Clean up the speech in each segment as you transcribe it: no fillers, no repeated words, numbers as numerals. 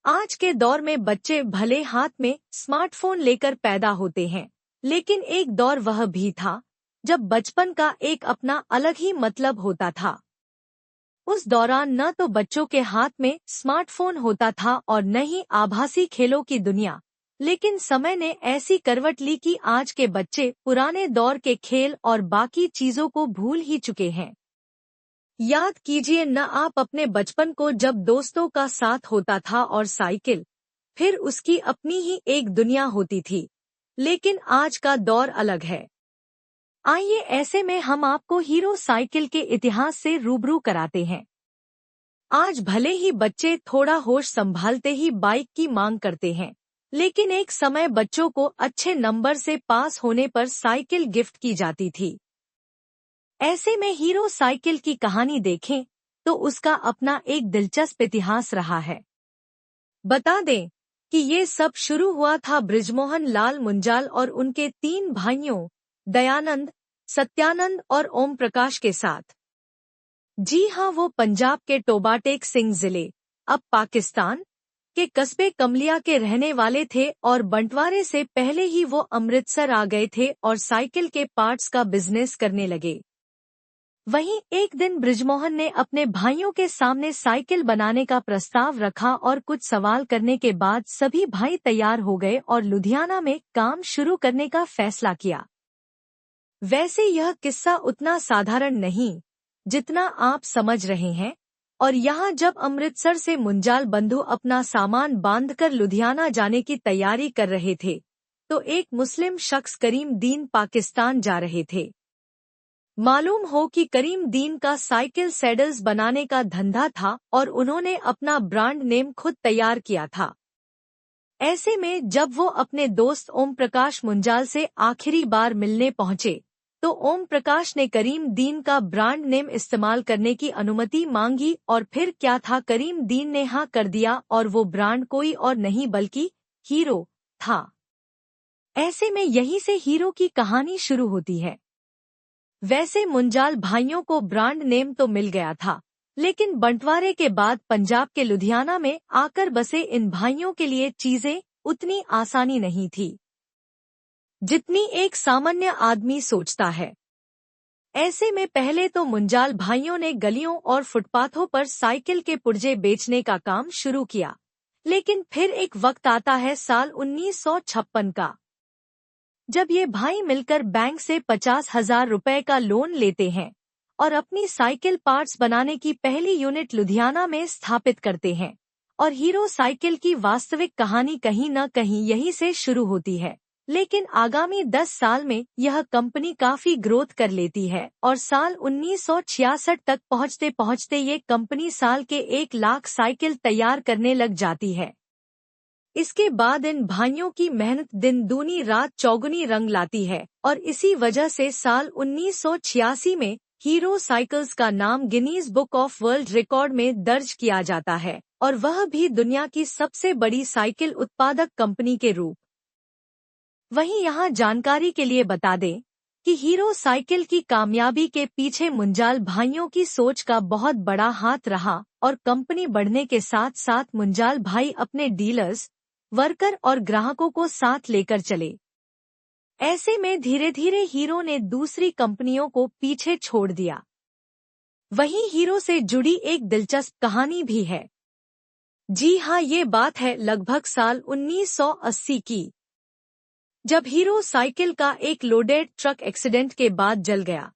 आज के दौर में बच्चे भले हाथ में स्मार्टफोन लेकर पैदा होते हैं, लेकिन एक दौर वह भी था जब बचपन का एक अपना अलग ही मतलब होता था। उस दौरान न तो बच्चों के हाथ में स्मार्टफोन होता था और न ही आभासी खेलों की दुनिया, लेकिन समय ने ऐसी करवट ली कि आज के बच्चे पुराने दौर के खेल और बाकी चीजों को भूल ही चुके हैं। याद कीजिए न आप अपने बचपन को, जब दोस्तों का साथ होता था और साइकिल, फिर उसकी अपनी ही एक दुनिया होती थी। लेकिन आज का दौर अलग है। आइए ऐसे में हम आपको हीरो साइकिल के इतिहास से रूबरू कराते हैं। आज भले ही बच्चे थोड़ा होश संभालते ही बाइक की मांग करते हैं, लेकिन एक समय बच्चों को अच्छे नंबर से पास होने पर साइकिल गिफ्ट की जाती थी। ऐसे में हीरो साइकिल की कहानी देखें तो उसका अपना एक दिलचस्प इतिहास रहा है। बता दें कि ये सब शुरू हुआ था बृजमोहन लाल मुंजाल और उनके 3 भाइयों दयानंद, सत्यानंद और ओम प्रकाश के साथ। जी हाँ, वो पंजाब के टोबाटेक सिंह जिले, अब पाकिस्तान के कस्बे कमलिया के रहने वाले थे और बंटवारे से पहले ही वो अमृतसर आ गए थे और साइकिल के पार्ट्स का बिजनेस करने लगे। वहीं एक दिन बृजमोहन ने अपने भाइयों के सामने साइकिल बनाने का प्रस्ताव रखा और कुछ सवाल करने के बाद सभी भाई तैयार हो गए और लुधियाना में काम शुरू करने का फैसला किया। वैसे यह किस्सा उतना साधारण नहीं जितना आप समझ रहे हैं, और यहाँ जब अमृतसर से मुंजाल बंधु अपना सामान बांधकर लुधियाना जाने की तैयारी कर रहे थे, तो एक मुस्लिम शख्स करीम दीन पाकिस्तान जा रहे थे। मालूम हो कि करीम दीन का साइकिल सैडल्स बनाने का धंधा था और उन्होंने अपना ब्रांड नेम खुद तैयार किया था। ऐसे में जब वो अपने दोस्त ओम प्रकाश मुंजाल से आखिरी बार मिलने पहुंचे, तो ओम प्रकाश ने करीम दीन का ब्रांड नेम इस्तेमाल करने की अनुमति मांगी और फिर क्या था, करीम दीन ने हाँ कर दिया और वो ब्रांड कोई और नहीं बल्कि हीरो था। ऐसे में यहीं से हीरो की कहानी शुरू होती है। वैसे मुंजाल भाइयों को ब्रांड नेम तो मिल गया था, लेकिन बंटवारे के बाद पंजाब के लुधियाना में आकर बसे इन भाइयों के लिए चीजें उतनी आसानी नहीं थी जितनी एक सामान्य आदमी सोचता है। ऐसे में पहले तो मुंजाल भाइयों ने गलियों और फुटपाथों पर साइकिल के पुर्जे बेचने का काम शुरू किया, लेकिन फिर एक वक्त आता है साल 1956 का, जब ये भाई मिलकर बैंक से 50,000 रुपए का लोन लेते हैं और अपनी साइकिल पार्ट्स बनाने की पहली यूनिट लुधियाना में स्थापित करते हैं। और हीरो साइकिल की वास्तविक कहानी कहीं न कहीं यहीं से शुरू होती है। लेकिन आगामी 10 साल में यह कंपनी काफी ग्रोथ कर लेती है और साल 1966 तक पहुंचते पहुंचते ये कंपनी साल के 1 लाख साइकिल तैयार करने लग जाती है। इसके बाद इन भाइयों की मेहनत दिन दूनी रात चौगुनी रंग लाती है और इसी वजह से साल 1986 में हीरो साइकिल्स का नाम Guinness book of world record में दर्ज किया जाता है, और वह भी दुनिया की सबसे बड़ी साइकिल उत्पादक कंपनी के रूप। वहीं यहाँ जानकारी के लिए बता दें कि हीरो साइकिल की कामयाबी के पीछे मुंजाल भाइयों की सोच का बहुत बड़ा हाथ रहा और कंपनी बढ़ने के साथ साथ मुंजाल भाई अपने डीलर्स, वर्कर और ग्राहकों को साथ लेकर चले। ऐसे में धीरे धीरे हीरो ने दूसरी कंपनियों को पीछे छोड़ दिया। वहीं हीरो से जुड़ी एक दिलचस्प कहानी भी है। जी हाँ, ये बात है लगभग साल 1980 की, जब हीरो साइकिल का एक लोडेड ट्रक एक्सीडेंट के बाद जल गया।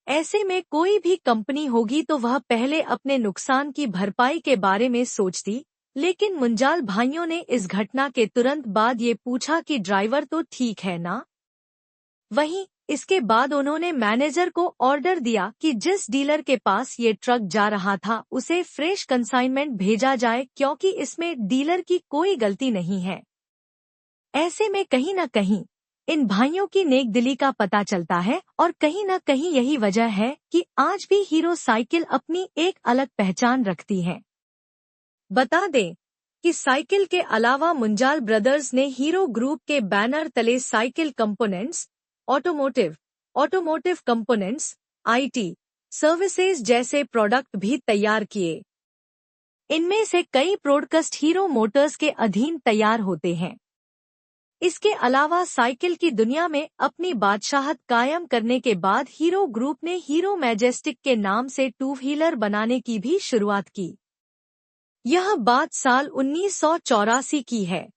ऐसे में कोई भी कंपनी होगी तो वह पहले अपने नुकसान की भरपाई के बारे में सोचती, लेकिन मुंजाल भाइयों ने इस घटना के तुरंत बाद ये पूछा कि ड्राइवर तो ठीक है ना। वहीं इसके बाद उन्होंने मैनेजर को ऑर्डर दिया कि जिस डीलर के पास ये ट्रक जा रहा था उसे फ्रेश कंसाइनमेंट भेजा जाए, क्योंकि इसमें डीलर की कोई गलती नहीं है। ऐसे में कहीं न कहीं इन भाइयों की नेकदिली का पता चलता है और कहीं न कहीं यही वजह है कि आज भी हीरो साइकिल अपनी एक अलग पहचान रखती है। बता दें कि साइकिल के अलावा मुंजाल ब्रदर्स ने हीरो ग्रुप के बैनर तले cycle components, automotive components, IT services जैसे प्रोडक्ट भी तैयार किए। इनमें से कई प्रोडक्ट हीरो मोटर्स के अधीन तैयार होते हैं। इसके अलावा साइकिल की दुनिया में अपनी बादशाहत कायम करने के बाद हीरो ग्रुप ने हीरो मैजेस्टिक के नाम से टू व्हीलर बनाने की भी शुरुआत की। यह बात साल 1984 की है,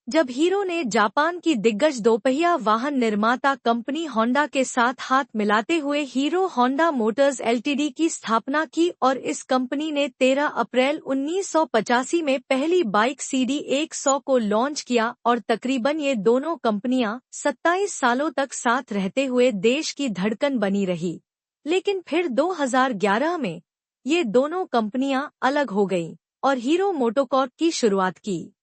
जब हीरो ने जापान की दिग्गज दोपहिया वाहन निर्माता कंपनी होंडा के साथ हाथ मिलाते हुए हीरो होंडा मोटर्स एलटीडी की स्थापना की और इस कंपनी ने 13 अप्रैल 1985 में पहली बाइक सीडी 100 को लॉन्च किया और तकरीबन ये दोनों कंपनियां 27 सालों तक साथ रहते हुए देश की धड़कन बनी रही। लेकिन फिर 2011 में ये दोनों कंपनियां अलग हो गईं और हीरो मोटोकॉर्प की शुरुआत की।